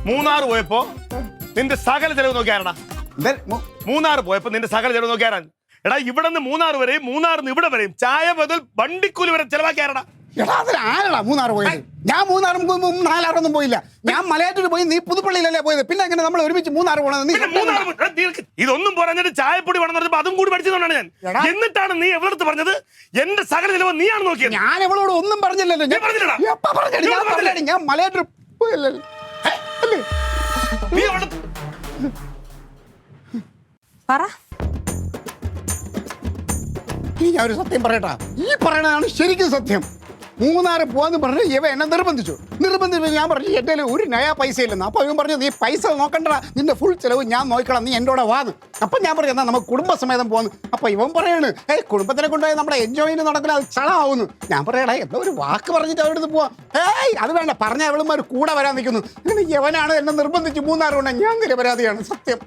മൂന്നാർ പോയപ്പോ നിന്റെ സകല ചെലവ് നോക്കിയാരടാ? മൂന്നാർ പോയപ്പോ നിന്റെ സകല ചെലവ് നോക്കിയാരാൻ? എടാ ഇവിടെ നിന്ന് മൂന്നാർ വരെയും മൂന്നാറിന്ന് ഇവിടെ വരെയും ചായ മുതൽ വണ്ടിക്കൂലി വരെ ചെലവാക്കിയാരടാ? എടാ അതിനാരടാ മൂന്നാർ പോയത്? ഞാൻ മൂന്നാറും നാലാറൊന്നും പോയില്ല. ഞാൻ മലയാറ്റൂർ പോയി, നീ പുതുപ്പള്ളിയിലല്ലേ പോയത്. പിന്നെ എങ്ങനെ നമ്മൾ ഒരുമിച്ച് മൂന്നാർ പോണത്? ഇതൊന്നും പറഞ്ഞിട്ട് ചായപ്പൊടി വേണമെന്ന് പറഞ്ഞപ്പോ അതും കൂടി പഠിച്ചതുകൊണ്ടാണ് ഞാൻ. എന്നിട്ടാണ് നീ എവളടുത്ത് പറഞ്ഞത് എന്റെ സകല ചെലവ് നീയാണ് നോക്കിയത്? ഞാൻ എവളോട് ഒന്നും പറഞ്ഞില്ലല്ലോ. ഞാൻ മലയാറ്റൂർ പോയല്ലേ. ഞാൻ ഒരു സത്യം പറയട്ടാ, ഈ പറയണതാണ് ശരിക്കും സത്യം. മൂന്നാറ് പോവാന്ന് പറഞ്ഞ് ഇവ എന്നെ നിർബന്ധിച്ചു. ഞാൻ പറഞ്ഞു എൻ്റെ ഒരു നയാ പൈസ ഇല്ലെന്ന്. അപ്പോൾ ഇവൻ പറഞ്ഞു നീ പൈസ നോക്കണ്ട, നിന്റെ ഫുൾ ചിലവ് ഞാൻ നോക്കണം, നീ എൻ്റെ കൂടെ വാന്ന്. അപ്പം ഞാൻ പറഞ്ഞു എന്നാൽ നമുക്ക് കുടുംബസമേതം പോകാന്ന്. അപ്പോൾ ഇവൻ പറയാണ് കുടുംബത്തിനെ കൊണ്ടുപോയി നമ്മുടെ എൻജോയിന് നടക്കില്ല, അത് ചളമാവുന്നു. ഞാൻ പറയടാ എന്താ ഒരു വാക്ക് പറഞ്ഞിട്ട് അവരുടെ പോവാം. അത് വേണ്ട, പറഞ്ഞ അവളുമാർ കൂടെ വരാൻ നിൽക്കുന്നു. അങ്ങനെ യവനാണ് എന്നെ നിർബന്ധിച്ച് മൂന്നാറ് കൊണ്ടാണ്. ഞാൻ നിരപരാധിയാണ് സത്യം.